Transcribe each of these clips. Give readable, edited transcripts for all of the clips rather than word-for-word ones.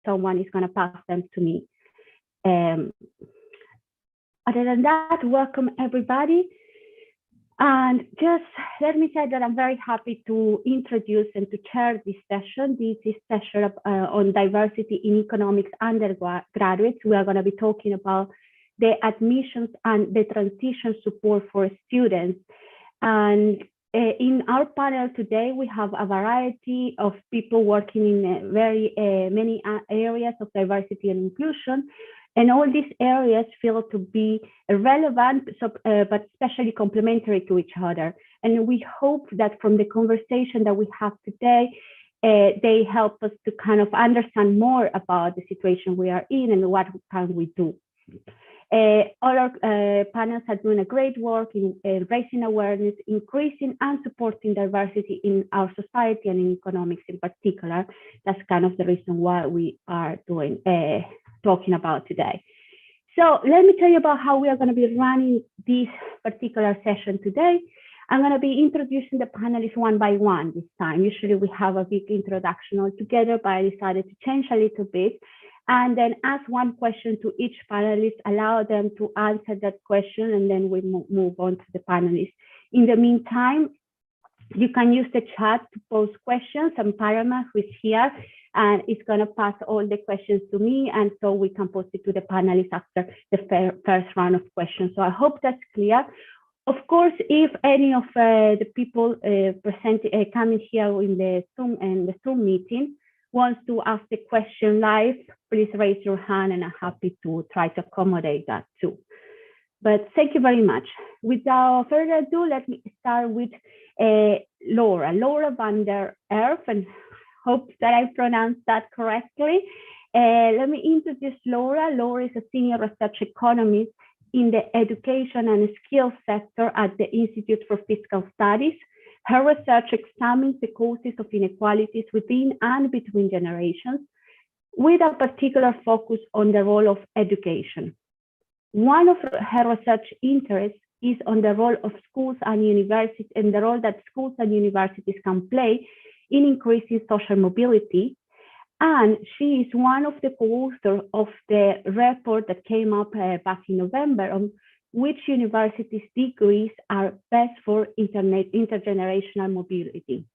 someone is going to pass them to me. Other than that, welcome everybody. And just let me say that I'm very happy to introduce and to chair this session. This is a session on diversity in economics undergraduates. We are going to be talking about the admissions and the transition support for students. And in our panel today, we have a variety of people working in very many areas of diversity and inclusion. And all these areas feel to be relevant, but especially complementary to each other. And we hope that from the conversation that we have today, they help us to kind of understand more about the situation we are in and what can we do. All our panels are doing a great work in raising awareness, increasing and supporting diversity in our society and in economics in particular. That's kind of the reason why we are doing talking about today. So let me tell you about how we are going to be running this particular session today. I'm going to be introducing the panelists one by one this time. Usually we have a big introduction all together, but I decided to change a little bit and then ask one question to each panelist, allow them to answer that question, and then we move on to the panelists. In the meantime, you can use the chat to post questions, and Parama, who is here, and is going to pass all the questions to me, and so we can post it to the panelists after the first round of questions. So I hope that's clear. Of course, if any of the people coming here in the Zoom meeting wants to ask the question live, please raise your hand, and I'm happy to try to accommodate that too. But thank you very much. Without further ado, let me start with Laura van der Erf, and hope that I pronounced that correctly. Let me introduce Laura. Laura is a senior research economist in the education and skills sector at the Institute for Fiscal Studies. Her research examines the causes of inequalities within and between generations, with a particular focus on the role of education. One of her research interests is on the role of schools and universities, and the role that schools and universities can play in increasing social mobility. And she is one of the co-authors of the report that came up back in November on which universities' degrees are best for intergenerational mobility.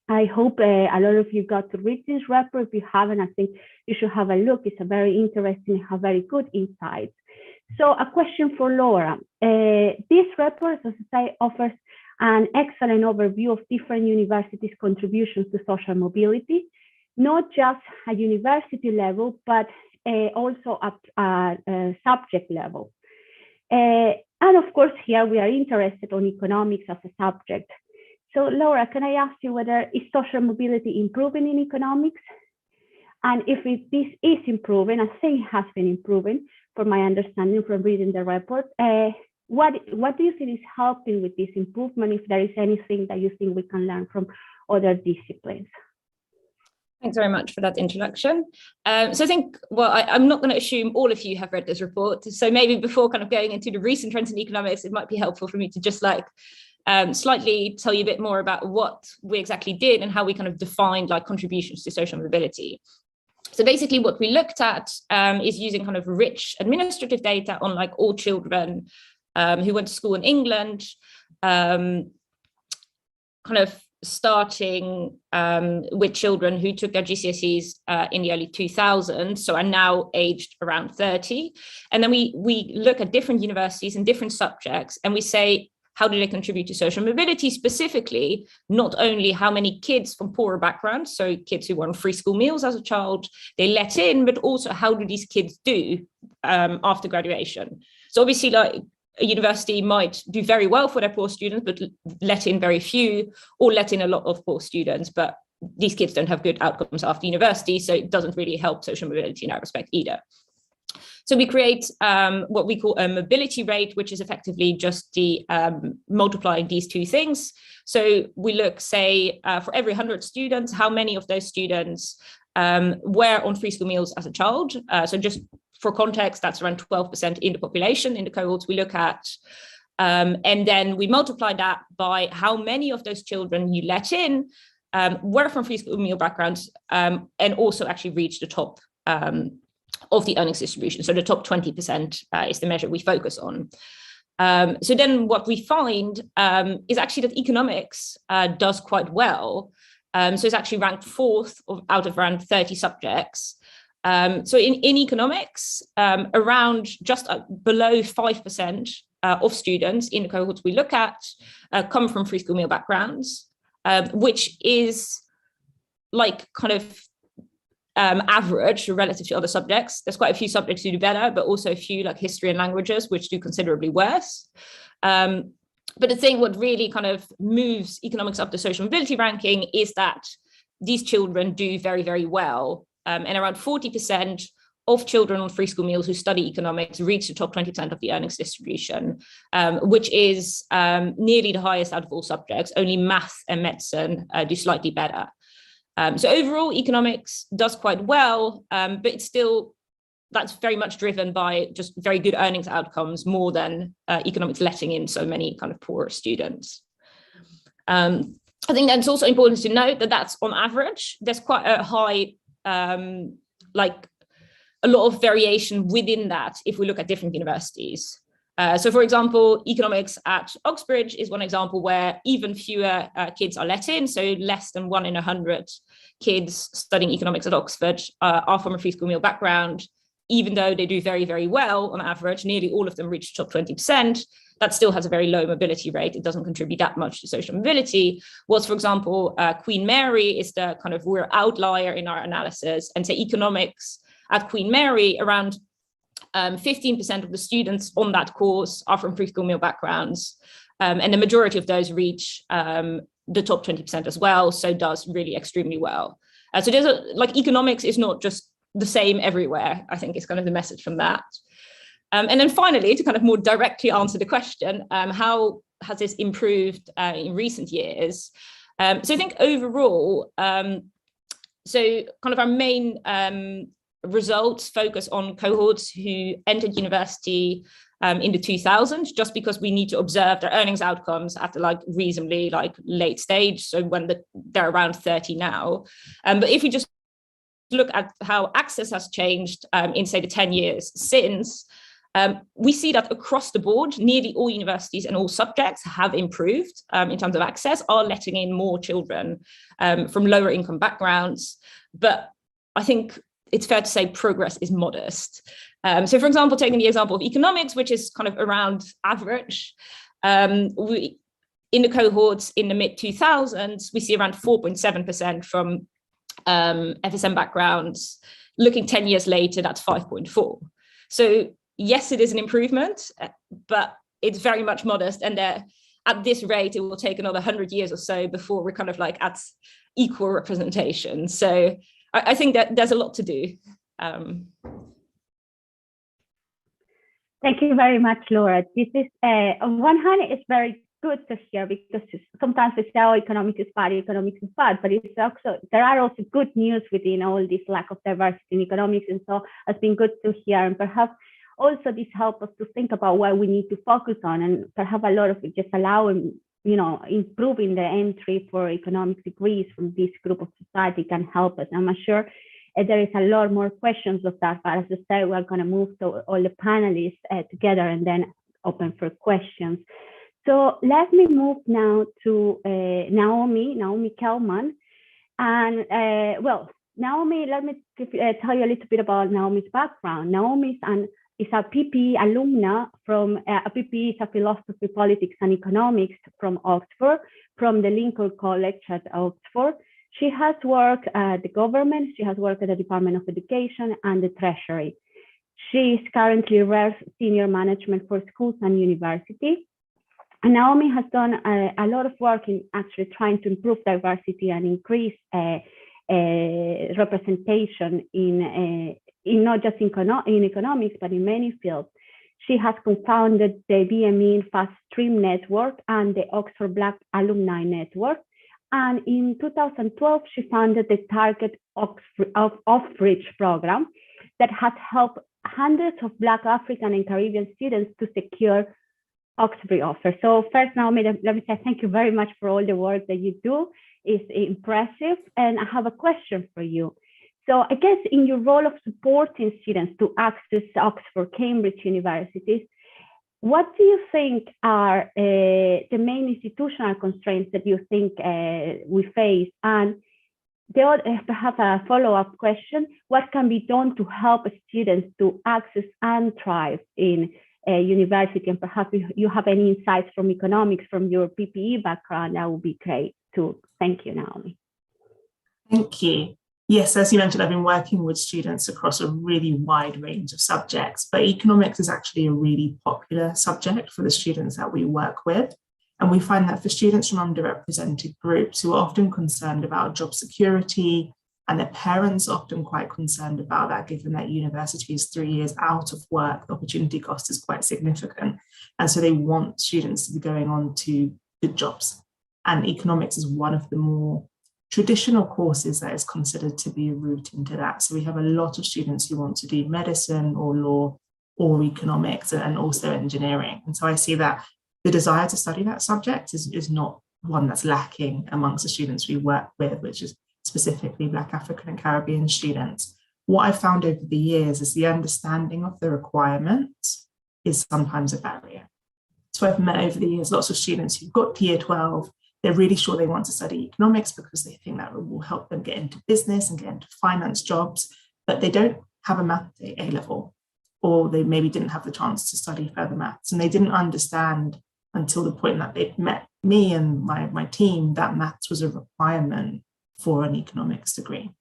I hope a lot of you got to read this report. If you haven't, I think you should have a look. It's a very interesting and have very good insights. So a question for Laura. This report, as I say, offers an excellent overview of different universities' contributions to social mobility, not just at university level, but also at a subject level. And of course, here we are interested on economics as a subject. So Laura, can I ask you whether is social mobility improving in economics? And if this is improving, I think it has been improving from my understanding from reading the report, what do you think is helping with this improvement, if there is anything that you think we can learn from other disciplines? Thanks very much for that introduction. So I think, well, I'm not going to assume all of you have read this report. So maybe before kind of going into the recent trends in economics, it might be helpful for me to just slightly tell you a bit more about what we exactly did and how we kind of defined contributions to social mobility. So basically what we looked at is using kind of rich administrative data on all children who went to school in England, kind of starting with children who took their GCSEs in the early 2000s, so are now aged around 30. And then we look at different universities and different subjects, and we say, how do they contribute to social mobility? Specifically, not only how many kids from poorer backgrounds, so kids who were on free school meals as a child, they let in, but also how do these kids do after graduation? So obviously, a university might do very well for their poor students, but let in very few, or let in a lot of poor students, but these kids don't have good outcomes after university, so it doesn't really help social mobility in that respect either. So we create what we call a mobility rate, which is effectively just the multiplying these two things. So we look, say, for every 100 students, how many of those students were on free school meals as a child. So just for context, that's around 12% in the population in the cohorts we look at. And then we multiply that by how many of those children you let in were from free school meal backgrounds, and also actually reached the top of the earnings distribution. So the top 20% is the measure we focus on. So then what we find is actually that economics does quite well. So it's actually ranked 4th out of around 30 subjects. So in economics, around just below 5% of students in the cohorts we look at come from free school meal backgrounds, which is like kind of average relative to other subjects. There's quite a few subjects who do better, but also a few like history and languages, which do considerably worse. But the thing what really kind of moves economics up the social mobility ranking is that these children do very, very well. And around 40% of children on free school meals who study economics reach the top 20% of the earnings distribution, which is nearly the highest out of all subjects. Only math and medicine do slightly better. So overall, economics does quite well, but it's still, that's very much driven by just very good earnings outcomes more than economics letting in so many kind of poorer students. I think that it's also important to note that that's on average. There's quite a high, like a lot of variation within that if we look at different universities. So for example, economics at Oxbridge is one example where even fewer kids are let in, so less than 1 in 100 kids studying economics at Oxford are from a free school meal background. Even though they do very, very well on average, nearly all of them reach the top 20%, that still has a very low mobility rate. It doesn't contribute that much to social mobility. Whilst, for example, Queen Mary is the kind of real outlier in our analysis, and say economics at Queen Mary, around 15% of the students on that course are from free school meal backgrounds. And the majority of those reach the top 20% as well, so does really extremely well. So there's like economics is not just the same everywhere, I think is kind of the message from that. And then finally, to kind of more directly answer the question, how has this improved in recent years? So I think overall, so kind of our main results focus on cohorts who entered university in the 2000s, just because we need to observe their earnings outcomes at the like reasonably like late stage. So when they're around 30 now. But if we just look at how access has changed in say the 10 years since, we see that across the board, nearly all universities and all subjects have improved in terms of access, are letting in more children from lower income backgrounds. But I think it's fair to say progress is modest. So for example, taking the example of economics, which is kind of around average, we, in the cohorts in the mid 2000s, we see around 4.7% from FSM backgrounds. Looking 10 years later, that's 5.4. So yes, it is an improvement, but it's very much modest. And at this rate, it will take another 100 years or so before we're kind of like at equal representation. So I think that there's a lot to do. Thank you very much, Laura. This is, on one hand, it's very good to hear, because sometimes we say, oh, economics is bad, but it's also, there are also good news within all this lack of diversity in economics. And so it's been good to hear. And perhaps also this helps us to think about what we need to focus on, and perhaps a lot of it just allowing, you know, improving the entry for economic degrees from this group of society can help us. I'm sure there is a lot more questions of that, but as I said, we're going to move to all the panelists together and then open for questions. So let me move now to Naomi Kelman. And well, Naomi, let me tell you a little bit about Naomi's background. Naomi is a PPE alumna from a PPE is a philosophy, politics and economics from Oxford, from the Lincoln College at Oxford. She has worked at the government, she has worked at the Department of Education and the Treasury. She is currently RER's senior management for schools and universities. And Naomi has done a lot of work in actually trying to improve diversity and increase representation in not just in economics, but in many fields. She has co-founded the BME Fast Stream Network and the Oxford Black Alumni Network. And in 2012, she founded the Target Oxbridge program that has helped hundreds of Black, African, and Caribbean students to secure Oxbridge offers. So first, Naomi, let me say thank you very much for all the work that you do is impressive. And I have a question for you. So I guess in your role of supporting students to access Oxford, Cambridge universities, what do you think are the main institutional constraints that you think we face? And the other, perhaps a follow-up question, what can be done to help students to access and thrive in a university? And perhaps if you have any insights from economics, from your PPE background, that would be great too. Thank you, Naomi. Thank you. Yes, as you mentioned, I've been working with students across a really wide range of subjects, but economics is actually a really popular subject for the students that we work with. And we find that for students from underrepresented groups who are often concerned about job security, and their parents are often quite concerned about that, given that university is 3 years out of work, the opportunity cost is quite significant. And so they want students to be going on to good jobs. And economics is one of the more traditional courses that is considered to be a route into that. So we have a lot of students who want to do medicine or law or economics and also engineering. And so I see that the desire to study that subject is not one that's lacking amongst the students we work with, which is specifically Black, African and Caribbean students. What I've found over the years is the understanding of the requirements is sometimes a barrier. So I've met over the years lots of students who've got to year 12, they're really sure they want to study economics because they think that will help them get into business and get into finance jobs, but they don't have a math A level, or they maybe didn't have the chance to study further maths. And they didn't understand until the point that they'd met me and my team that maths was a requirement for an economics degree.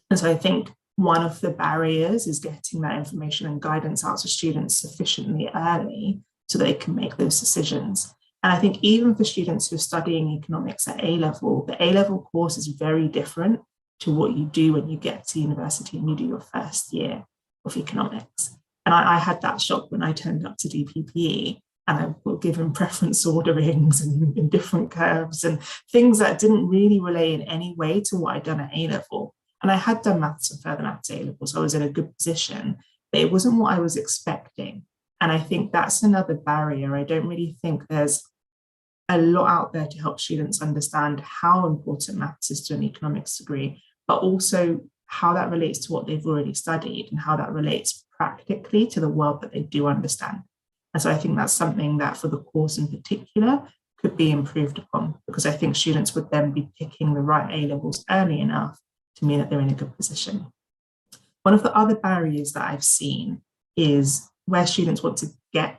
And so I think one of the barriers is getting that information and guidance out to students sufficiently early so they can make those decisions. And I think even for students who are studying economics at A level, the A level course is very different to what you do when you get to university and you do your first year of economics. And I had that shock when I turned up to do PPE, and I was given preference orderings and different curves and things that didn't really relate in any way to what I'd done at A level. And I had done maths and further maths at A level, so I was in a good position, but it wasn't what I was expecting. And I think that's another barrier. I don't really think there's a lot out there to help students understand how important maths is to an economics degree, but also how that relates to what they've already studied and how that relates practically to the world that they do understand. And so I think that's something that for the course in particular could be improved upon, because I think students would then be picking the right A levels early enough to mean that they're in a good position. One of the other barriers that I've seen is where students want to get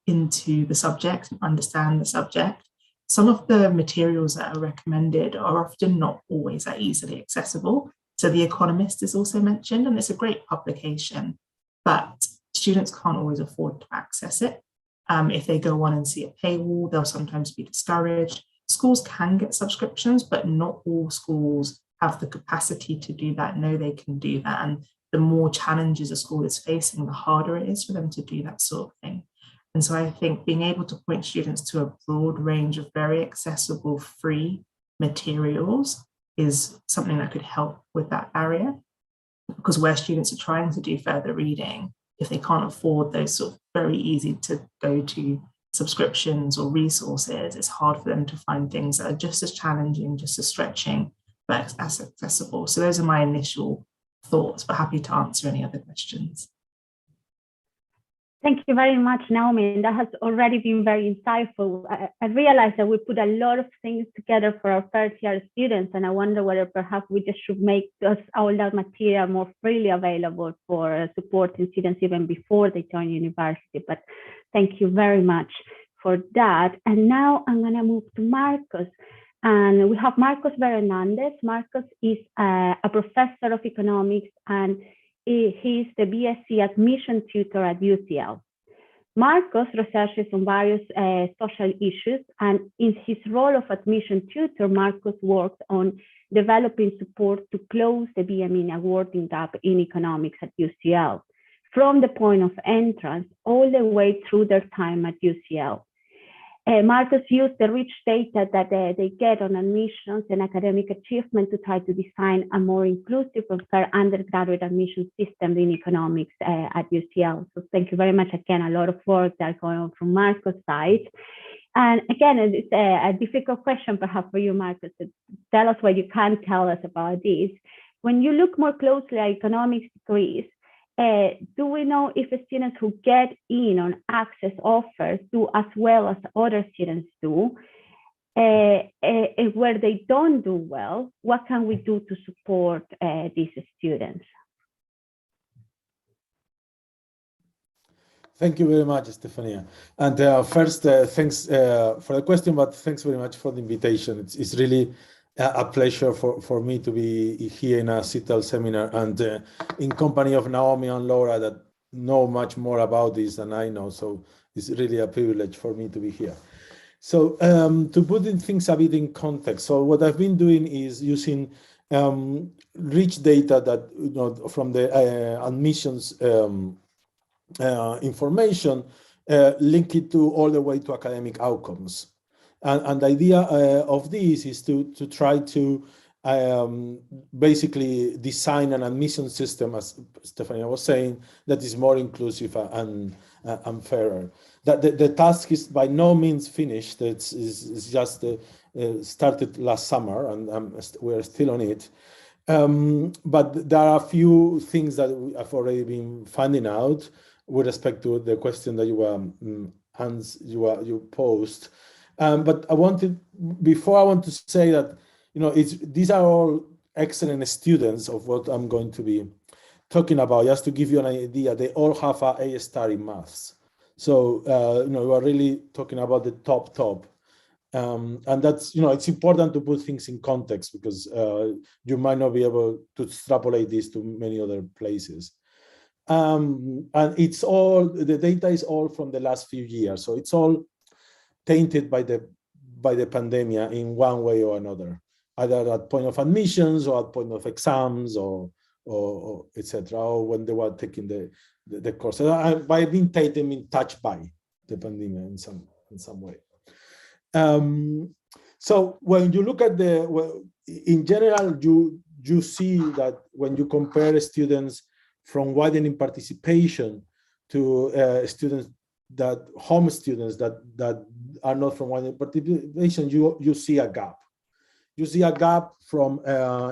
into the subject and understand the subject. Some of the materials that are recommended are often not always that easily accessible. So The Economist is also mentioned, and it's a great publication, but students can't always afford to access it. If they go on and see a paywall, they'll sometimes be discouraged. Schools can get subscriptions, but not all schools have the capacity to do that. No, they can do that. And the more challenges a school is facing, the harder it is for them to do that sort of thing. And so I think being able to point students to a broad range of very accessible, free materials is something that could help with that barrier. Because where students are trying to do further reading, if they can't afford those sort of very easy to go to subscriptions or resources, it's hard for them to find things that are just as challenging, just as stretching, but as accessible. So those are my initial thoughts, but happy to answer any other questions. Thank you very much, Naomi. That has already been very insightful. I realized that we put a lot of things together for our first year students, and I wonder whether perhaps we just should make all that material more freely available for supporting students even before they join university. But thank you very much for that. And now I'm going to move to Marcos. And we have Marcos Hernandez. Marcos is a professor of economics, and he's the BSc admission tutor at UCL. Marcos researches on various social issues, and in his role of admission tutor, Marcos worked on developing support to close the BME awarding gap in economics at UCL, from the point of entrance all the way through their time at UCL. Marcos used the rich data that they get on admissions and academic achievement to try to design a more inclusive and fair undergraduate admission system in economics at UCL. So thank you very much again, a lot of work that's going on from Marcos' side. And again, it's a difficult question perhaps for you, Marcus, to tell us what you can tell us about this. When you look more closely at economics degrees, do we know if the students who get in on access offers do as well as other students do? Where they don't do well, what can we do to support these students? Thank you very much, Stefania. And first, thanks for the question, but thanks very much for the invitation. It's really a pleasure for me to be here in a CETL seminar and in company of Naomi and Laura that know much more about this than I know. So it's really a privilege for me to be here. So to put in things a bit in context, so what I've been doing is using rich data that from the admissions information, link it to all the way to academic outcomes. And the idea of this is to try to basically design an admission system, as Stefania was saying, that is more inclusive and fairer. That the task is by no means finished. It's just started last summer, and we're still on it. But there are a few things that I've already been finding out with respect to the question that you posed. But before I want to say that, these are all excellent students of what I'm going to be talking about. Just to give you an idea, they all have an A star in maths. So, we are really talking about the top. And that's, it's important to put things in context because you might not be able to extrapolate this to many other places. And the data is all from the last few years. So it's all tainted by the pandemic in one way or another, either at point of admissions or at point of exams or etc. Or when they were taking the course. By being taken in touch by the pandemic in some way. So when you look at in general, you see that when you compare students from widening participation to home students that are not from widening participation, you see a gap. You see a gap from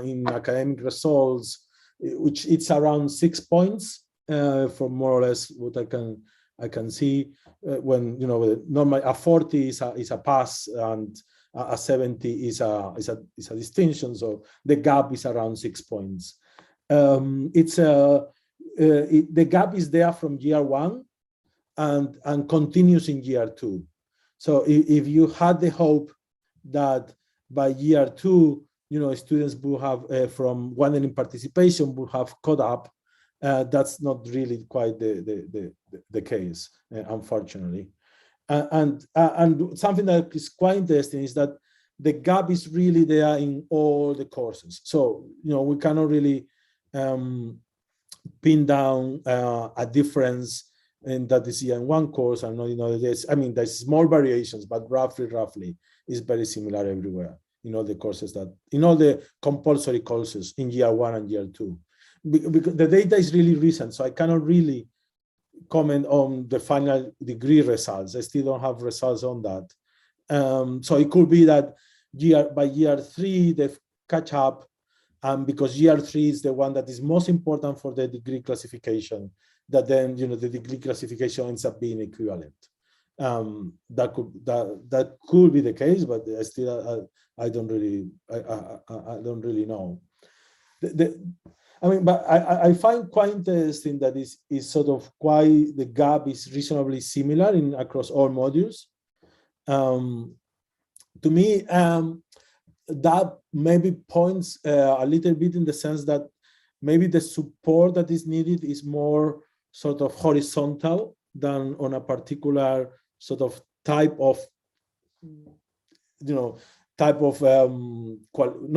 in academic results, which it's around 6 points for more or less what I can see. When normally a 40 is a pass and a 70 is a distinction, so the gap is around 6 points. The gap is there from year one and continues in year two. So if you had the hope that by year two, students will have from widening participation will have caught up, that's not really quite the case, unfortunately. And something that is quite interesting is that the gap is really there in all the courses. So we cannot really pin down a difference in that is in one course and not in other days. I mean, there's small variations, but roughly is very similar everywhere in all the courses in all the compulsory courses in year one and year two. Because the data is really recent, so I cannot really comment on the final degree results. I still don't have results on that. So it could be that by year three, they've catch up, because year three is the one that is most important for the degree classification, that then, the degree classification ends up being equivalent. That could be the case, but I don't really know. But I find quite interesting that is sort of quite the gap is reasonably similar across all modules. To me, that maybe points a little bit in the sense that maybe the support that is needed is more sort of horizontal than on a particular sort of type of, not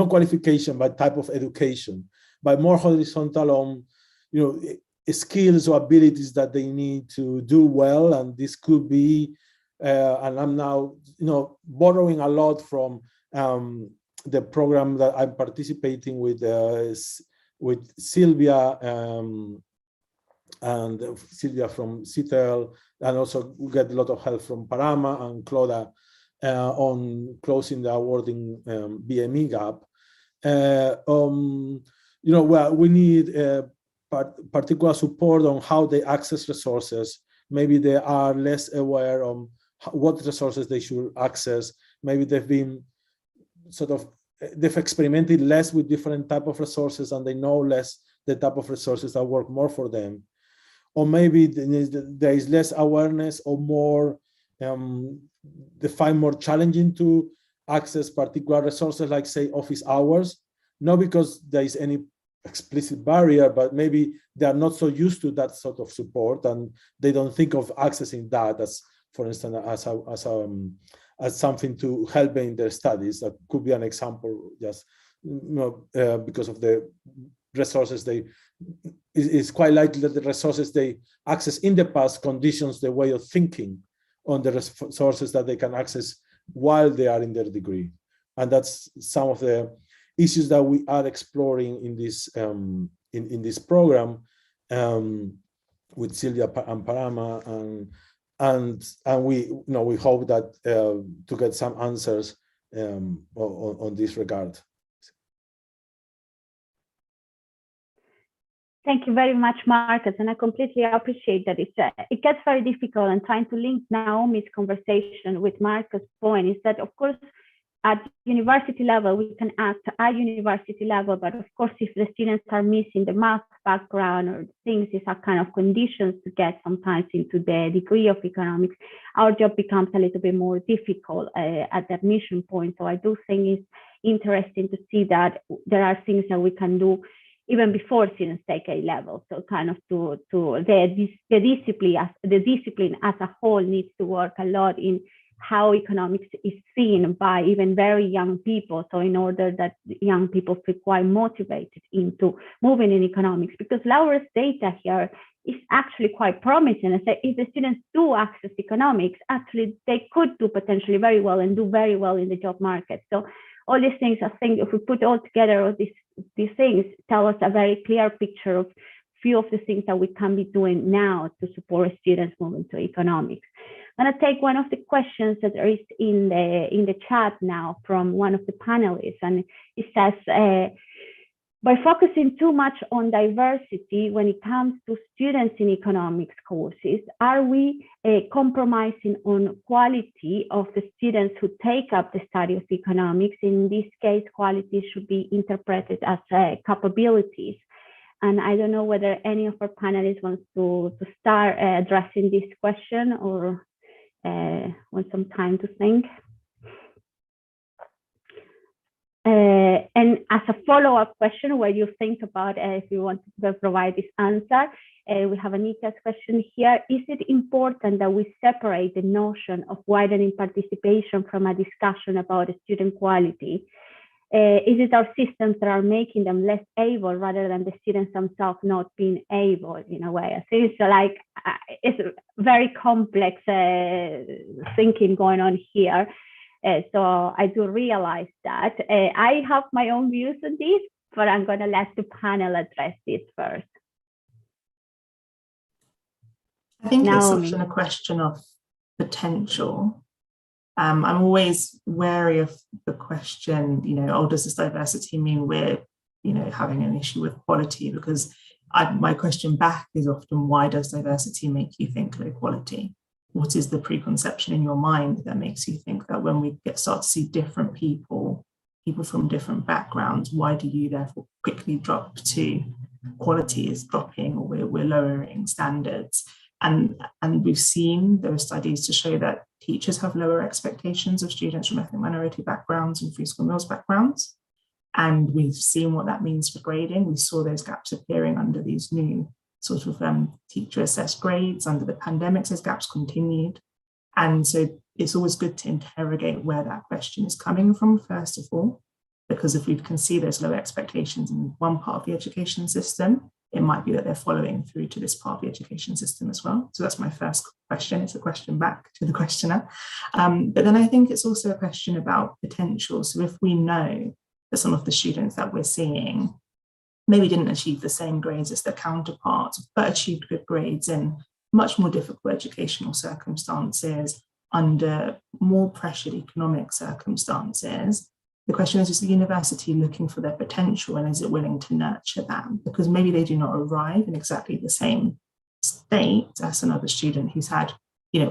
qualification, but type of education, but more horizontal on, skills or abilities that they need to do well. And this could be, and I'm now, borrowing a lot from the program that I'm participating with Sylvia and Sylvia from CETL, and also we get a lot of help from Parama and Claudia on closing the awarding BME gap. Well, we need particular support on how they access resources. Maybe they are less aware on what resources they should access. Maybe they've experimented less with different type of resources and they know less the type of resources that work more for them. Or maybe there is less awareness or more, they find more challenging to access particular resources like say office hours, not because there is any explicit barrier, but maybe they are not so used to that sort of support and they don't think of accessing that as, for instance, as something to help them in their studies. That could be an example, just because of the resources it's quite likely that the resources they access in the past conditions the way of thinking on the resources that they can access while they are in their degree. And that's some of the issues that we are exploring in this in this program with Sylvia and Parama, and we hope that to get some answers on this regard. Thank you very much, Marcus, and I completely appreciate that it gets very difficult, and trying to link Naomi's conversation with Marcus' point is that, of course, at university level, we can act at university level, but of course, if the students are missing the math background or things, these are kind of conditions to get sometimes into the degree of economics, our job becomes a little bit more difficult at the admission point. So I do think it's interesting to see that there are things that we can do even before students take A level. So kind of to the discipline as a whole needs to work a lot in how economics is seen by even very young people. So in order that young people feel quite motivated into moving in economics, because Laura's data here is actually quite promising. And so if the students do access economics, actually they could do potentially very well and do very well in the job market. So all these things, I think if we put all together, all these things tell us a very clear picture of few of the things that we can be doing now to support students moving to economics. I'm going to take one of the questions that there is in the chat now from one of the panelists, and it says, by focusing too much on diversity when it comes to students in economics courses, are we compromising on quality of the students who take up the study of economics? In this case, quality should be interpreted as capabilities. And I don't know whether any of our panelists wants to start addressing this question or want some time to think. And as a follow-up question, where you think about if you want to provide this answer, we have Anita's question here. Is it important that we separate the notion of widening participation from a discussion about student quality? Is it our systems that are making them less able rather than the students themselves not being able in a way? I think it's very complex thinking going on here. So I do realize that. I have my own views on this, but I'm going to let the panel address this first. I think Naomi. It's often a question of potential. I'm always wary of the question, does this diversity mean we're, having an issue with quality? Because my question back is often, why does diversity make you think low quality? What is the preconception in your mind that makes you think that when we start to see different people from different backgrounds, why do you therefore quickly drop to quality is dropping, or we're lowering standards? And we've seen there are studies to show that teachers have lower expectations of students from ethnic minority backgrounds and free school meals backgrounds. And we've seen what that means for grading. We saw those gaps appearing under these new sort of teacher assessed grades. Under the pandemic, those gaps continued. And so it's always good to interrogate where that question is coming from, first of all, because if we can see those low expectations in one part of the education system, it might be that they're following through to this part of the education system as well. So that's my first question. It's a question back to the questioner. But then I think it's also a question about potential. So if we know that some of the students that we're seeing maybe didn't achieve the same grades as their counterparts, but achieved good grades in much more difficult educational circumstances, under more pressured economic circumstances, the question is the university looking for their potential, and is it willing to nurture that? Because maybe they do not arrive in exactly the same state as another student who's had,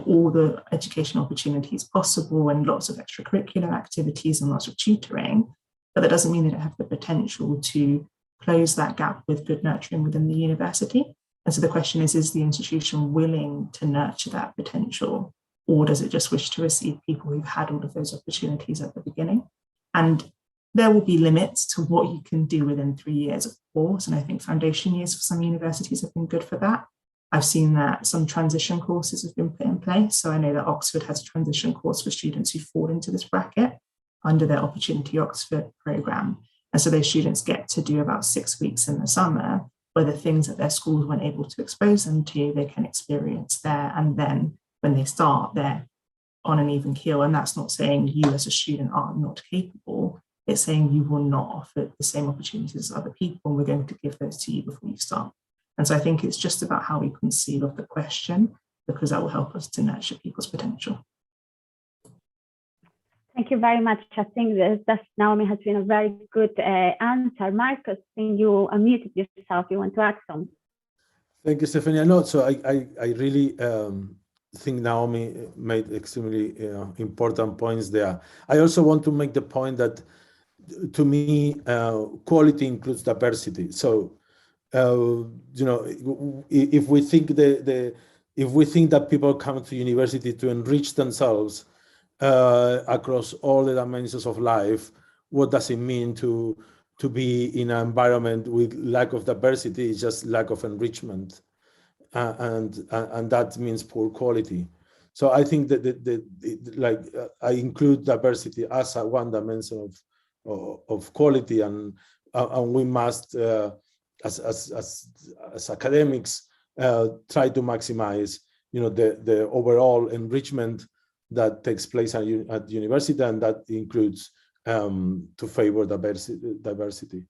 all the education opportunities possible and lots of extracurricular activities and lots of tutoring, but that doesn't mean they don't have the potential to close that gap with good nurturing within the university. And so the question is the institution willing to nurture that potential, or does it just wish to receive people who've had all of those opportunities at the beginning? And there will be limits to what you can do within 3 years, of course. And I think foundation years for some universities have been good for that. I've seen that some transition courses have been put in place. So I know that Oxford has a transition course for students who fall into this bracket under their Opportunity Oxford programme. And so those students get to do about 6 weeks in the summer, where the things that their schools weren't able to expose them to, they can experience there. And then when they start, they're on an even keel. And that's not saying you as a student are not capable. It's saying you will not offer the same opportunities as other people, and we're going to give those to you before you start. And so I think it's just about how we conceive of the question, because that will help us to nurture people's potential. Thank you very much. I think that Naomi has been a very good answer. Marcus, when you unmuted yourself, you want to add some? Thank you, Stephanie. No, so I really think Naomi made extremely important points there. I also want to make the point that, to me, quality includes diversity. So, if we think that people come to university to enrich themselves across all the dimensions of life, what does it mean to be in an environment with lack of diversity? It's just lack of enrichment, and that means poor quality. So I think that I include diversity as one dimension of quality, and we must, as academics, try to maximize the overall enrichment that takes place at university, and that includes to favor diversity.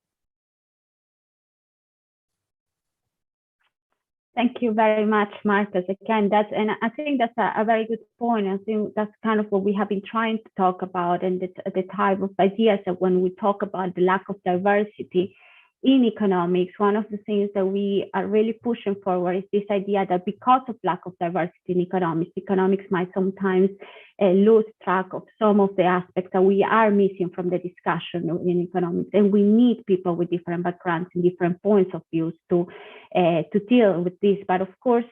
Thank you very much, Marcus. Again, and I think that's a very good point. I think that's kind of what we have been trying to talk about, and the type of ideas that when we talk about the lack of diversity in economics, one of the things that we are really pushing forward is this idea that because of lack of diversity in economics might sometimes lose track of some of the aspects that we are missing from the discussion in economics. And we need people with different backgrounds and different points of views to deal with this. But of course,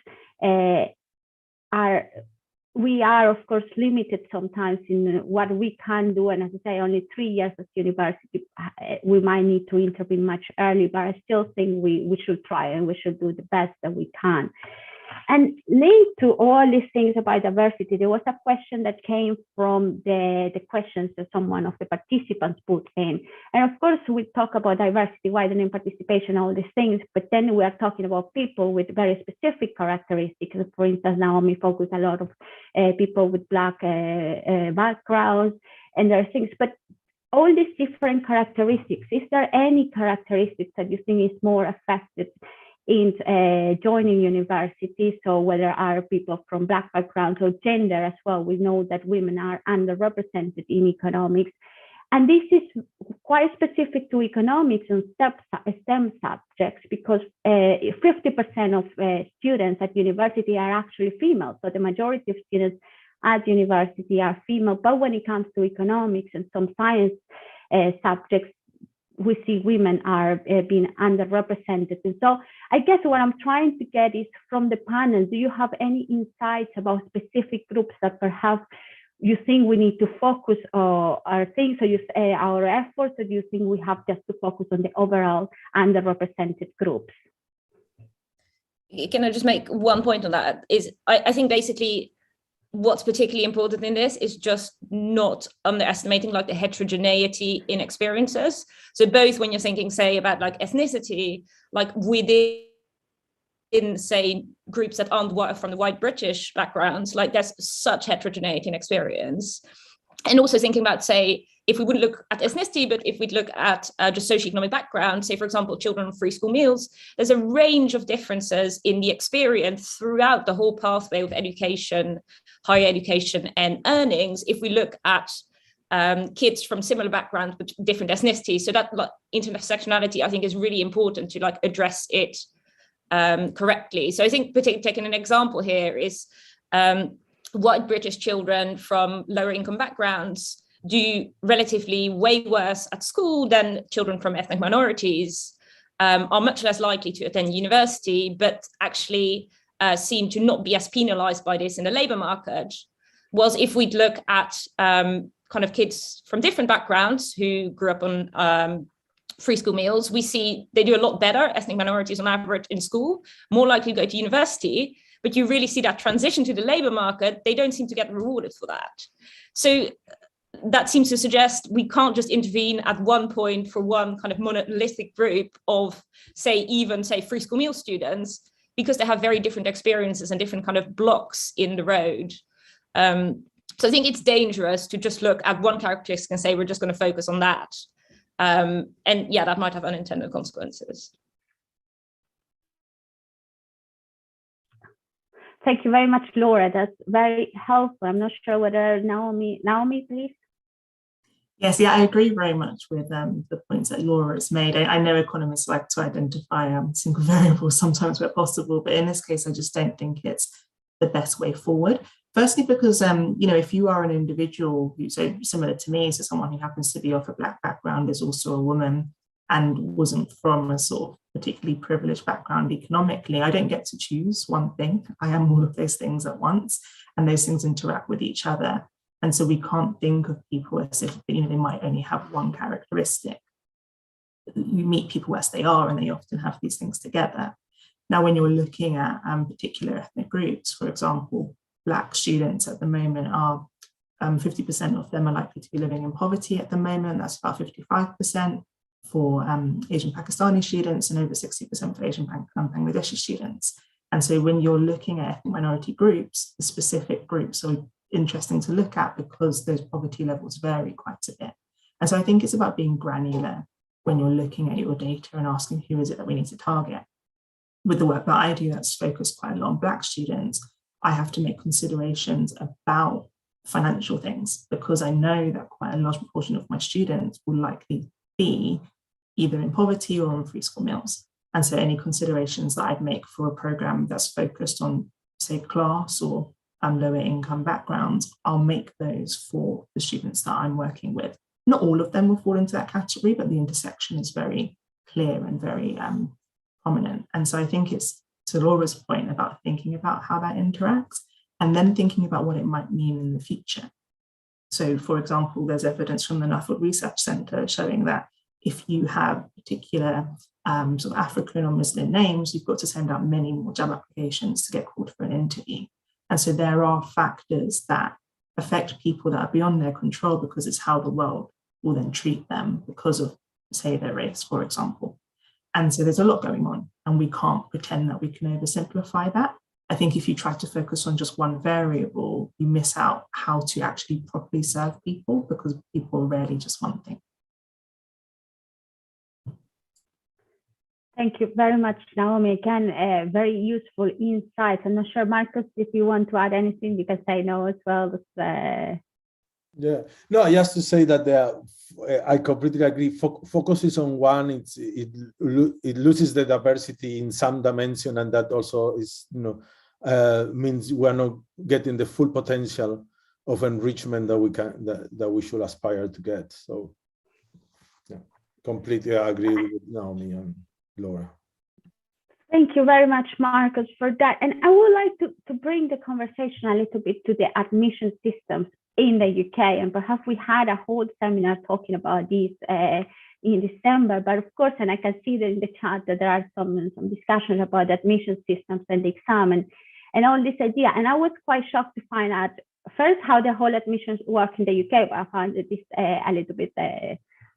we are, of course, limited sometimes in what we can do. And as I say, only 3 years at university, we might need to intervene much early, but I still think we should try, and we should do the best that we can. And linked to all these things about diversity, there was a question that came from the questions that someone of the participants put in. And of course, we talk about diversity, widening participation, all these things, but then we are talking about people with very specific characteristics. For instance, Naomi focused a lot of people with Black backgrounds, and there are things, but all these different characteristics, is there any characteristics that you think is more affected in joining universities? So whether are people from Black backgrounds or gender as well, we know that women are underrepresented in economics. And this is quite specific to economics and STEM subjects, because 50% of students at university are actually female. So the majority of students at university are female, but when it comes to economics and some science subjects, we see women are being underrepresented. And so I guess what I'm trying to get is from the panel, do you have any insights about specific groups that perhaps you think we need to focus our things, or our efforts, or do you think we have just to focus on the overall underrepresented groups? Can I just make one point on that? I think basically what's particularly important in this is just not underestimating like the heterogeneity in experiences. So both when you're thinking, say, about like ethnicity, like within, say, groups that aren't from the white British backgrounds, like there's such heterogeneity in experience. And also thinking about, say, if we wouldn't look at ethnicity, but if we'd look at just socioeconomic background, say, for example, children on free school meals, there's a range of differences in the experience throughout the whole pathway of education, higher education, and earnings, if we look at kids from similar backgrounds but different ethnicities. So that intersectionality, I think, is really important to like address it correctly. So I think taking an example here is white British children from lower income backgrounds do relatively way worse at school than children from ethnic minorities, are much less likely to attend university, but actually seem to not be as penalized by this in the labor market. Was if we'd look at kind of kids from different backgrounds who grew up on free school meals, we see they do a lot better, ethnic minorities on average in school, more likely to go to university, but you really see that transition to the labor market, they don't seem to get rewarded for that. So that seems to suggest we can't just intervene at one point for one kind of monolithic group of, say, free school meal students, because they have very different experiences and different kind of blocks in the road. So I think it's dangerous to just look at one characteristic and say, we're just going to focus on that. And yeah, that might have unintended consequences. Thank you very much, Laura. That's very helpful. I'm not sure whether Naomi, please. Yes, yeah, I agree very much with the points that Laura has made. I know economists like to identify single variables sometimes where possible, but in this case, I just don't think it's the best way forward. Firstly, because, if you are an individual who's so similar to me, so someone who happens to be of a Black background, is also a woman and wasn't from a sort of particularly privileged background economically, I don't get to choose one thing. I am all of those things at once, and those things interact with each other. And so we can't think of people as if, they might only have one characteristic. You meet people as they are, and they often have these things together. Now, when you're looking at particular ethnic groups, for example, Black students at the moment are 50% of them are likely to be living in poverty at the moment. That's about 55% for Asian Pakistani students and over 60% for Asian Bangladeshi students. And so when you're looking at ethnic minority groups, the specific groups are interesting to look at because those poverty levels vary quite a bit. And so I think it's about being granular when you're looking at your data and asking who is it that we need to target. With the work that I do that's focused quite a lot on Black students, I have to make considerations about financial things because I know that quite a large proportion of my students will likely be either in poverty or on free school meals. And so any considerations that I'd make for a program that's focused on, say, class or lower income backgrounds, I'll make those for the students that I'm working with. Not all of them will fall into that category, but the intersection is very clear and very prominent. And so I think it's to Laura's point about thinking about how that interacts and then thinking about what it might mean in the future. So, for example, there's evidence from the Nuffield Research Centre showing that if you have particular sort of African or Muslim names, you've got to send out many more job applications to get called for an interview. And so there are factors that affect people that are beyond their control because it's how the world will then treat them because of, say, their race, for example. And so there's a lot going on, and we can't pretend that we can oversimplify that. I think if you try to focus on just one variable, you miss out how to actually properly serve people because people are rarely just one thing. Thank you very much, Naomi. Again, very useful insights. I'm not sure, Marcus, if you want to add anything, because I know as well that Yeah, no, just to say that I completely agree. Focuses on one, it loses the diversity in some dimension, and that also is, means we're not getting the full potential of enrichment that we should aspire to get. So, yeah, completely agree with Naomi and Laura. Thank you very much, Marcus, for that. And I would like to bring the conversation a little bit to the admission systems in the UK. And perhaps we had a whole seminar talking about this in December, but of course, and I can see that in the chat that there are some discussions about the admission systems and the exam and all this idea. And I was quite shocked to find out first how the whole admissions work in the UK, but I found this a little bit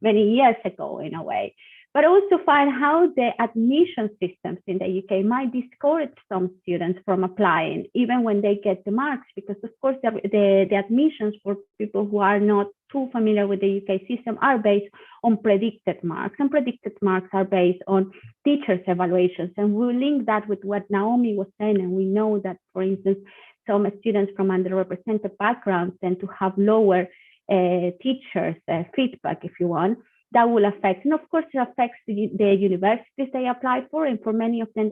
many years ago in a way. but also find how the admission systems in the UK might discourage some students from applying, even when they get the marks, because of course the admissions for people who are not too familiar with the UK system are based on predicted marks, and predicted marks are based on teachers' evaluations. And we'll link that with what Naomi was saying, and we know that, for instance, some students from underrepresented backgrounds tend to have lower teachers' feedback, if you want. That will affect, and of course it affects the universities they apply for, and for many of them,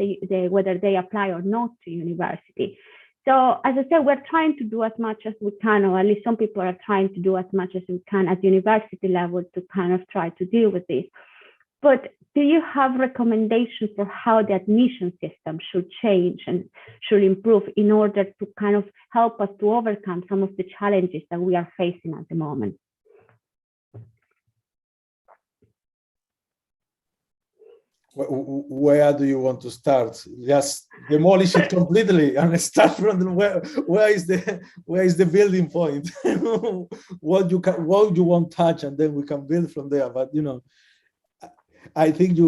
whether they apply or not to university. So as I said, we're trying to do as much as we can, or at least some people are trying to do as much as we can at university level to kind of try to deal with this. But do you have recommendations for how the admission system should change and should improve in order to kind of help us to overcome some of the challenges that we are facing at the moment? Where do you want to start? Just demolish it completely and start from where is the building point? what you won't touch, and then we can build from there. But I think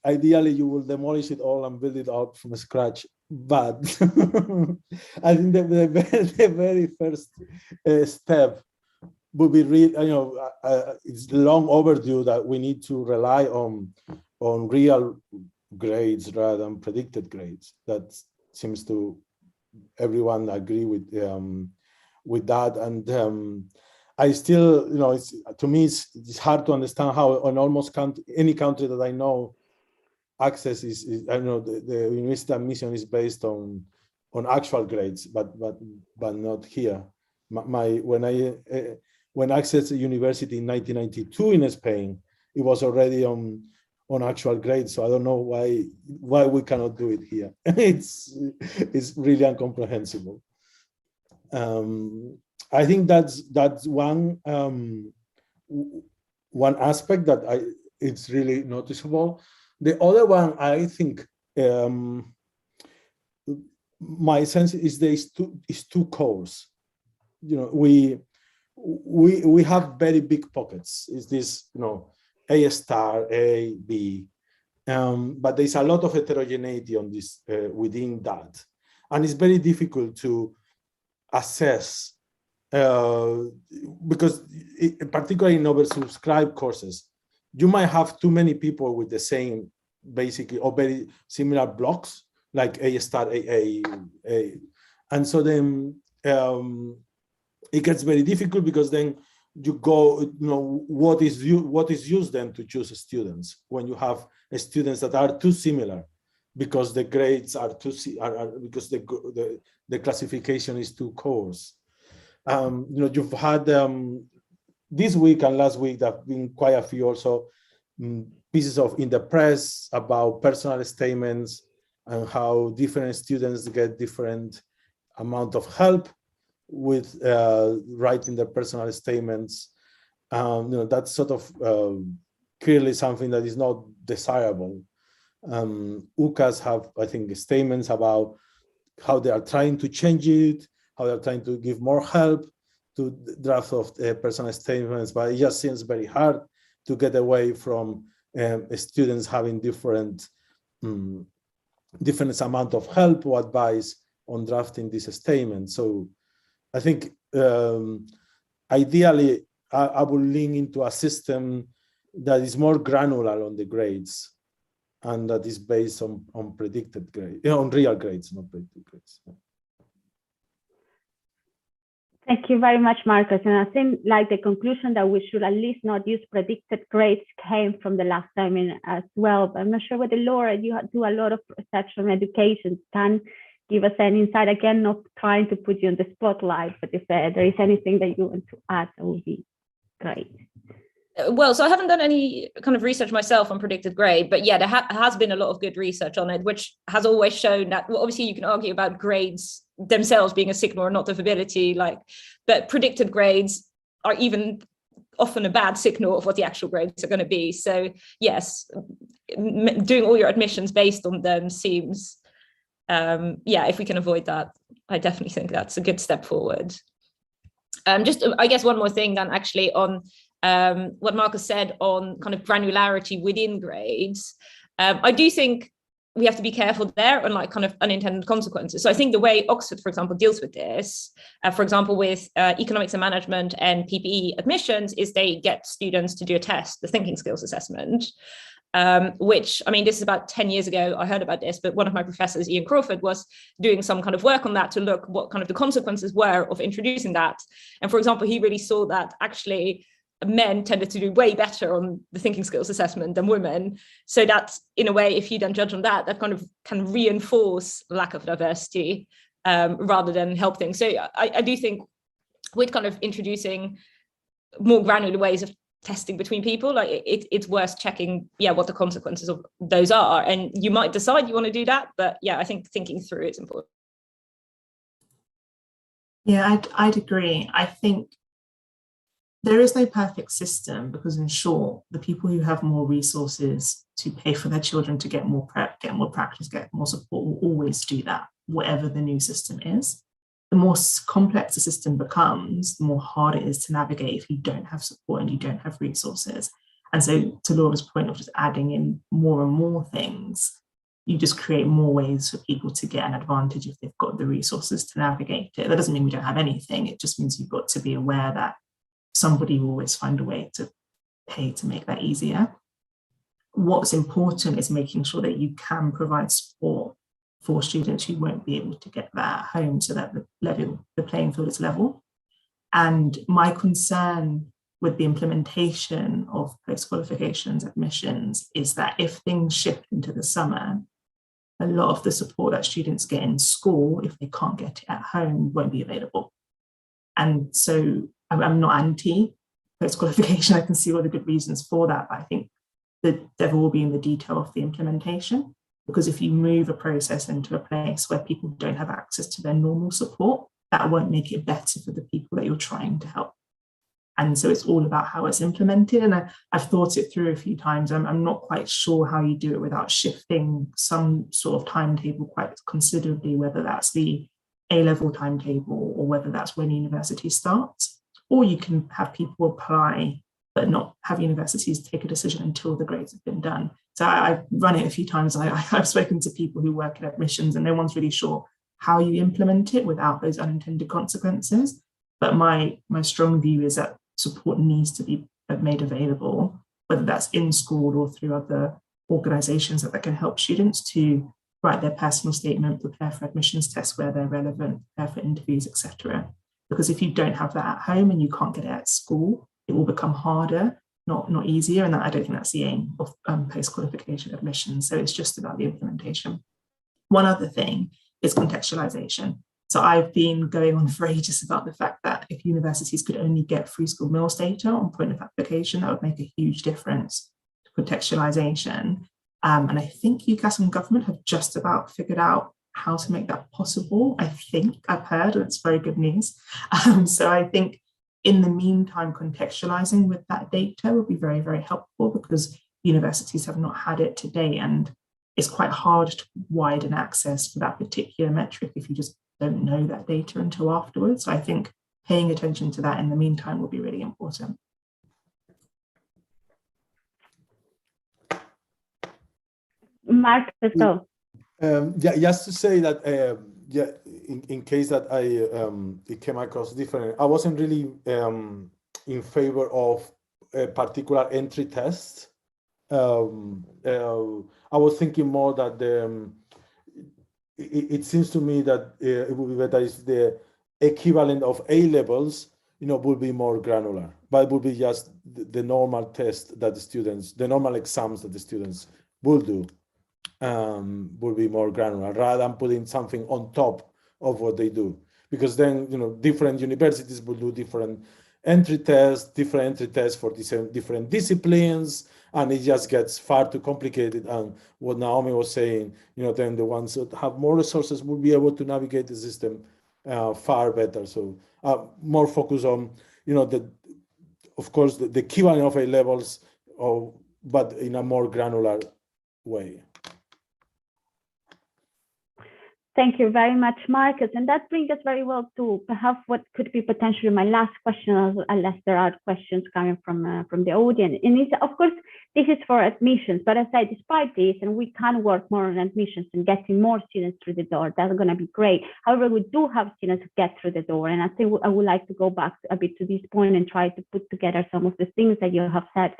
ideally you will demolish it all and build it out from scratch. But I think the very first step would be it's long overdue that we need to rely on real grades rather than predicted grades. That seems to everyone agree with that. And I still, to me, it's hard to understand how on almost any country that I know, access is I know the university admission is based on actual grades, but not here. When I accessed a university in 1992 in Spain, it was already on actual grades. So I don't know why we cannot do it here. It's really incomprehensible. I think that's one aspect that it's really noticeable. The other one, I think, my sense is there is two cores. We have very big pockets. Is this A star, A, B, but there's a lot of heterogeneity on this within that, and it's very difficult to assess because particularly in oversubscribed courses, you might have too many people with the same basically or very similar blocks like A star, A, and so then it gets very difficult because then you go, what is used then to choose students when you have students that are too similar because the grades are because the classification is too coarse. You've had this week and last week there have been quite a few also pieces in the press about personal statements and how different students get different amount of help with writing their personal statements. That's sort of clearly something that is not desirable. UCAS have, I think, statements about how they are trying to change it, how they're trying to give more help to draft of personal statements, but it just seems very hard to get away from students having different amount of help or advice on drafting this statement. So I think ideally I would lean into a system that is more granular on the grades and that is based on predicted grades, on real grades, not predicted grades. Thank you very much, Marcus. And I think like the conclusion that we should at least not use predicted grades came from the last time in as well. But I'm not sure whether Laura, you do a lot of research on education, can give us an insight. Again, not trying to put you on the spotlight, but if there is anything that you want to add, that would be great. Well, so I haven't done any kind of research myself on predicted grade, but yeah, there has been a lot of good research on it, which has always shown that, well, obviously you can argue about grades themselves being a signal or not of ability, but predicted grades are even often a bad signal of what the actual grades are going to be. So yes, doing all your admissions based on them seems, if we can avoid that, I definitely think that's a good step forward. Just, I guess one more thing then actually on what Marcus said on kind of granularity within grades, I do think we have to be careful there on like kind of unintended consequences. So I think the way Oxford, for example, deals with this, for example, with economics and management and PPE admissions, is they get students to do a test, the thinking skills assessment, which, I mean, this is about 10 years ago, I heard about this, but one of my professors, Ian Crawford, was doing some kind of work on that to look what kind of the consequences were of introducing that. And for example, he really saw that actually men tended to do way better on the thinking skills assessment than women. So that, in a way, if you then judge on that, that kind of can reinforce lack of diversity rather than help things. So I do think with kind of introducing more granular ways of testing between people, like it's worth checking, what the consequences of those are. And you might decide you want to do that, but I think thinking through it's important. Yeah, I'd agree. I think there is no perfect system because, in short, the people who have more resources to pay for their children to get more prep, get more practice, get more support will always do that, whatever the new system is. The more complex the system becomes, the more hard it is to navigate if you don't have support and you don't have resources. And so, to Laura's point of just adding in more and more things, you just create more ways for people to get an advantage if they've got the resources to navigate it. That doesn't mean we don't have anything. It just means you've got to be aware that somebody will always find a way to pay to make that easier. What's important is making sure that you can provide support for students who won't be able to get that at home so that the playing field is level. And my concern with the implementation of post-qualifications admissions is that if things shift into the summer, a lot of the support that students get in school, if they can't get it at home, won't be available. And so I'm not anti post-qualification. I can see all the good reasons for that, but I think the devil will be in the detail of the implementation, because if you move a process into a place where people don't have access to their normal support, that won't make it better for the people that you're trying to help. And so it's all about how it's implemented. And I've thought it through a few times. I'm not quite sure how you do it without shifting some sort of timetable quite considerably, whether that's the A-level timetable or whether that's when university starts. Or you can have people apply, but not have universities take a decision until the grades have been done. So I've run it a few times. I've spoken to people who work in admissions and no one's really sure how you implement it without those unintended consequences. But my strong view is that support needs to be made available, whether that's in school or through other organizations that can help students to write their personal statement, prepare for admissions tests where they're relevant, prepare for interviews, etc. Because if you don't have that at home and you can't get it at school, it will become harder, not easier. And I don't think that's the aim of post-qualification admissions. So it's just about the implementation. One other thing is contextualization. So I've been going on for ages about the fact that if universities could only get free school meals data on point of application, that would make a huge difference to contextualization. And I think UCAS and government have just about figured out how to make that possible. I think I've heard, and it's very good news. So I think in the meantime, contextualizing with that data will be very, very helpful because universities have not had it today. And it's quite hard to widen access for that particular metric if you just don't know that data until afterwards. So I think paying attention to that in the meantime will be really important. Mark, let's go. Just to say that, in case that it came across different, I wasn't really in favor of a particular entry test. I was thinking more that it seems to me that it would be better if the equivalent of A-levels, would be more granular, but it would be just the normal test that the normal exams that the students will do. Will be more granular rather than putting something on top of what they do, because then different universities will do different entry tests for different disciplines, and it just gets far too complicated. And what Naomi was saying, then the ones that have more resources will be able to navigate the system far better. So more focus on of course the equivalent of A levels, but in a more granular way. Thank you very much, Marcus. And that brings us very well to perhaps what could be potentially my last question, unless there are questions coming from the audience. And it's, of course, this is for admissions, but as I say, despite this, and we can work more on admissions and getting more students through the door, that's going to be great. However, we do have students who get through the door. And I think I would like to go back a bit to this point and try to put together some of the things that you have said.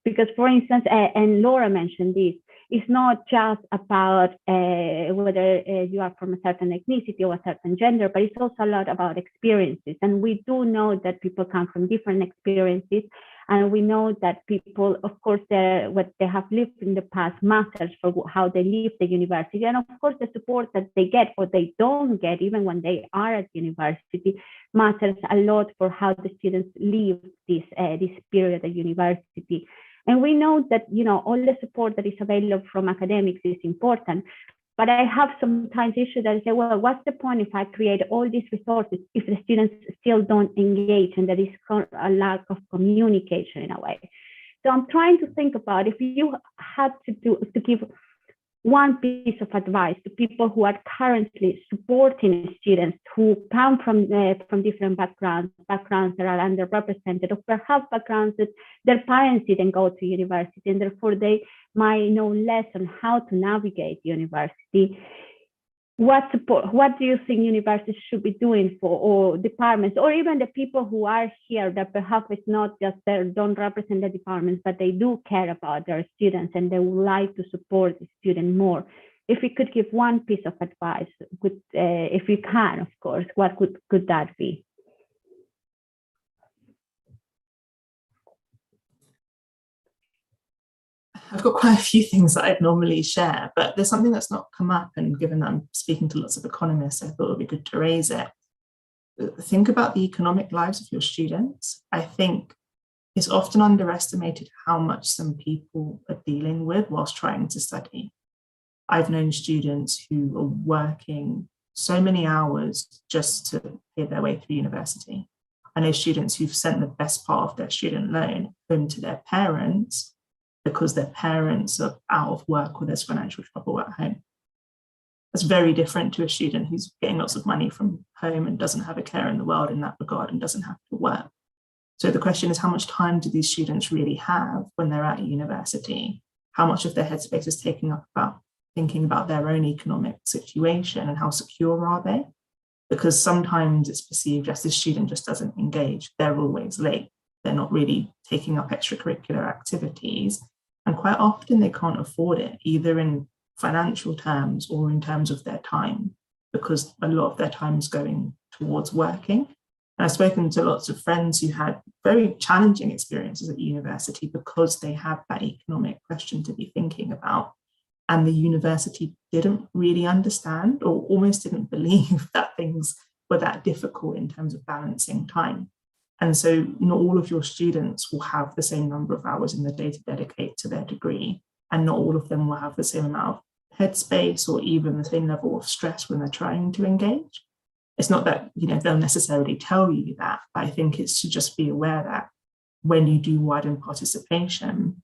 Because, for instance, and Laura mentioned this, it's not just about whether you are from a certain ethnicity or a certain gender, but it's also a lot about experiences. And we do know that people come from different experiences. And we know that people, of course, what they have lived in the past matters for how they leave the university. And of course, the support that they get or they don't get, even when they are at university, matters a lot for how the students leave this period at university. And we know that, all the support that is available from academics is important. But I have sometimes issues that I say, well, what's the point if I create all these resources if the students still don't engage and there is a lack of communication in a way? So I'm trying to think about if you had to give one piece of advice to people who are currently supporting students who come from different backgrounds that are underrepresented, or perhaps backgrounds that their parents didn't go to university and therefore they might know less on how to navigate university. What do you think universities should be doing for, or departments, or even the people who are here that perhaps it's not just they don't represent the departments, but they do care about their students and they would like to support the student more? If you could give one piece of advice, if you can, of course, what could that be? I've got quite a few things that I'd normally share, but there's something that's not come up, and given that I'm speaking to lots of economists, I thought it would be good to raise it. Think about the economic lives of your students. I think it's often underestimated how much some people are dealing with whilst trying to study. I've known students who are working so many hours just to pay their way through university. I know students who've sent the best part of their student loan home to their parents because their parents are out of work or there's financial trouble at home. That's very different to a student who's getting lots of money from home and doesn't have a care in the world in that regard and doesn't have to work. So the question is, how much time do these students really have when they're at university? How much of their headspace is taken up about thinking about their own economic situation and how secure are they? Because sometimes it's perceived as this student just doesn't engage. They're always late. They're not really taking up extracurricular activities. And quite often they can't afford it, either in financial terms or in terms of their time, because a lot of their time is going towards working. And I've spoken to lots of friends who had very challenging experiences at university because they have that economic question to be thinking about. And the university didn't really understand or almost didn't believe that things were that difficult in terms of balancing time. And so not all of your students will have the same number of hours in the day to dedicate to their degree. And not all of them will have the same amount of headspace or even the same level of stress when they're trying to engage. It's not that, they'll necessarily tell you that, but I think it's to just be aware that when you do widen participation,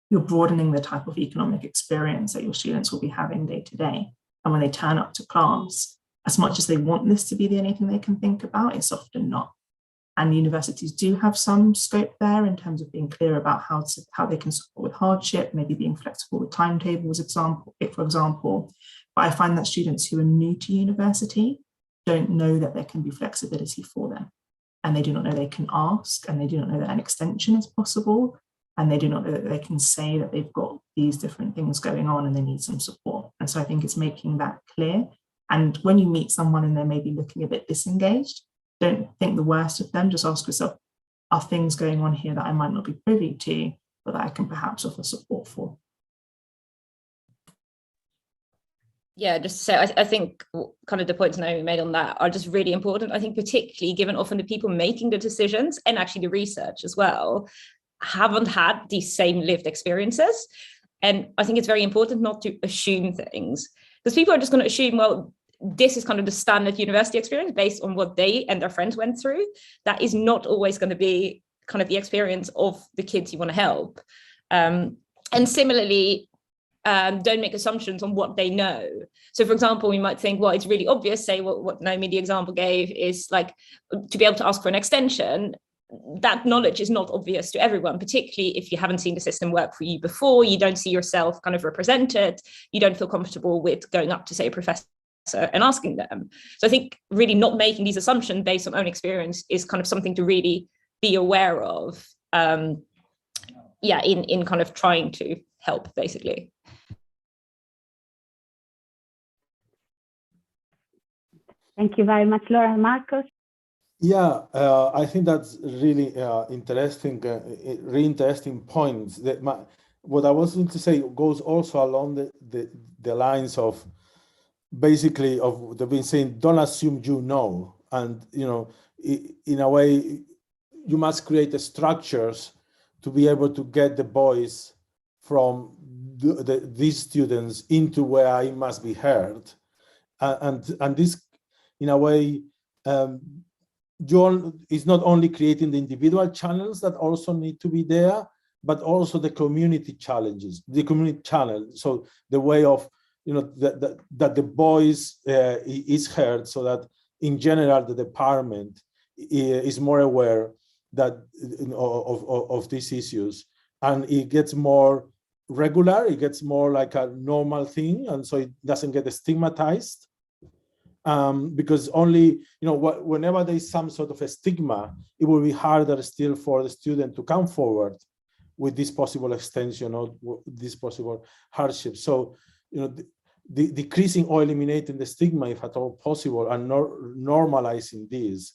you're broadening the type of economic experience that your students will be having day to day. And when they turn up to class, as much as they want this to be the only thing they can think about, it's often not. And universities do have some scope there in terms of being clear about how they can support with hardship, maybe being flexible with timetables, for example. But I find that students who are new to university don't know that there can be flexibility for them. And they do not know they can ask, and they do not know that an extension is possible. And they do not know that they can say that they've got these different things going on and they need some support. And so I think it's making that clear. And when you meet someone and they're maybe looking a bit disengaged, don't think the worst of them. Just ask yourself, are things going on here that I might not be privy to, but that I can perhaps offer support for? Yeah, just to say, I think kind of the points Naomi made on that are just really important. I think particularly given often the people making the decisions and actually the research as well haven't had these same lived experiences. And I think it's very important not to assume things, because people are just going to assume, well, this is kind of the standard university experience based on what they and their friends went through. That is not always going to be kind of the experience of the kids you want to help. And similarly, don't make assumptions on what they know. So for example, we might think, well, it's really obvious, say what Naomi, the example gave, is like to be able to ask for an extension. That knowledge is not obvious to everyone, particularly if you haven't seen the system work for you before, you don't see yourself kind of represented, you don't feel comfortable with going up to, say, a professor and asking them. So I think really not making these assumptions based on own experience is kind of something to really be aware of, in kind of trying to help, basically. Thank you very much, Laura. Marcos? Yeah, I think that's really interesting, really interesting points. What I was going to say goes also along the lines of basically of they've been saying, don't assume you know, and in a way, you must create the structures to be able to get the voice from these students into where it must be heard, and this, in a way. John is not only creating the individual channels that also need to be there, but also the community challenges, the community channel. So the way of, that the voice is heard, so that in general, the department is more aware that of these issues, and it gets more regular, it gets more like a normal thing, and so it doesn't get stigmatized. Because only, whenever there is some sort of a stigma, it will be harder still for the student to come forward with this possible extension or this possible hardship. So, the decreasing or eliminating the stigma, if at all possible, and normalizing this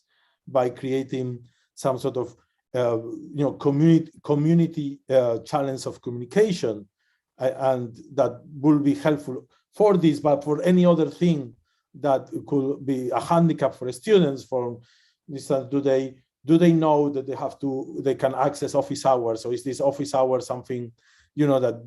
by creating some sort of, community challenge of communication, and that will be helpful for this, but for any other thing that could be a handicap for students. For instance, do they know that they can access office hours? So is this office hour something, that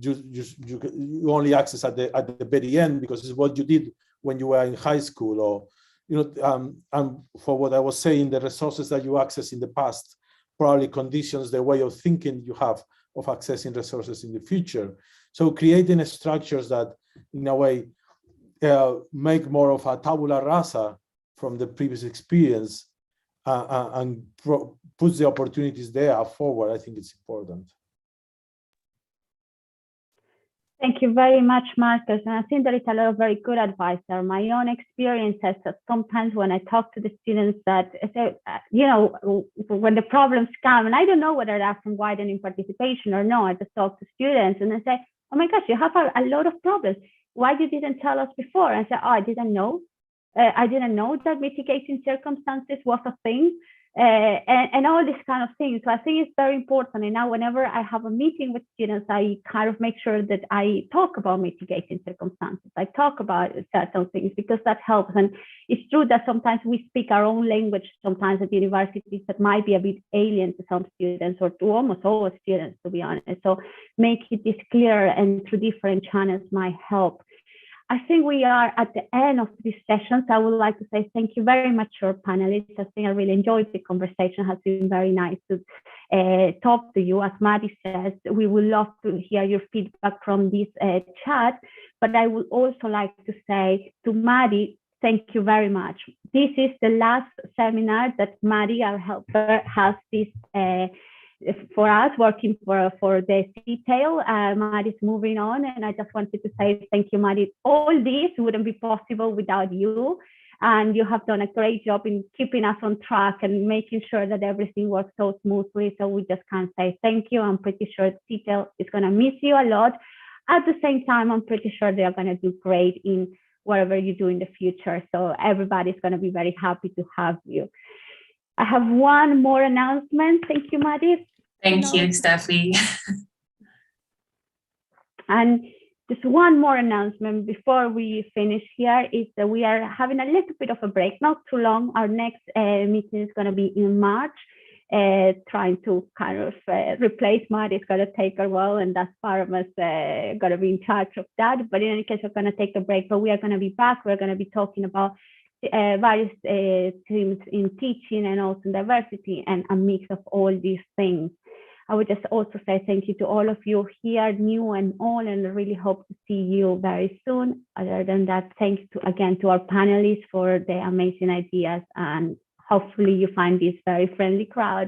you only access at the very end because it's what you did when you were in high school, or and for what I was saying, the resources that you access in the past probably conditions the way of thinking you have of accessing resources in the future. So creating structures that, in a way, make more of a tabula rasa from the previous experience, and puts the opportunities there forward. I think it's important. Thank you very much, Marcus. And I think there is a lot of very good advice there. My own experience is that sometimes when I talk to the students that, when the problems come, and I don't know whether that's from widening participation or no, I just talk to students and I say, oh my gosh, you have a lot of problems. Why you didn't tell us before? And I said, I didn't know. I didn't know that mitigating circumstances was a thing, and all these kind of things. So I think it's very important. And now whenever I have a meeting with students, I kind of make sure that I talk about mitigating circumstances. I talk about certain things because that helps. And it's true that sometimes we speak our own language sometimes at universities that might be a bit alien to some students, or to almost all students, to be honest. So making this clear and through different channels might help. I think we are at the end of this session, so I would like to say thank you very much to our panelists. I think I really enjoyed the conversation. It has been very nice to talk to you. As Maddie says, we would love to hear your feedback from this chat, but I would also like to say to Maddie, thank you very much. This is the last seminar that Maddie, our helper, has this for us, working for the detail. Maddie's moving on, and I just wanted to say thank you, Maddie. All this wouldn't be possible without you, and you have done a great job in keeping us on track and making sure that everything works so smoothly. So we just can't say thank you. I'm pretty sure detail is going to miss you a lot. At the same time, I'm pretty sure they are going to do great in whatever you do in the future. So everybody's going to be very happy to have you. I have one more announcement. Thank you, Maddie. Thank you, Steffi. And just one more announcement before we finish here is that we are having a little bit of a break, not too long. Our next meeting is going to be in March, trying to kind of replace Maddie. It's going to take a while, and that's part of us going to be in charge of that. But in any case, we're going to take a break, but we are going to be back. We're going to be talking about various themes in teaching and also diversity and a mix of all these things. I would just also say thank you to all of you here, new and old, and I really hope to see you very soon. Other than that, thanks again to our panelists for the amazing ideas, and hopefully you find this very friendly crowd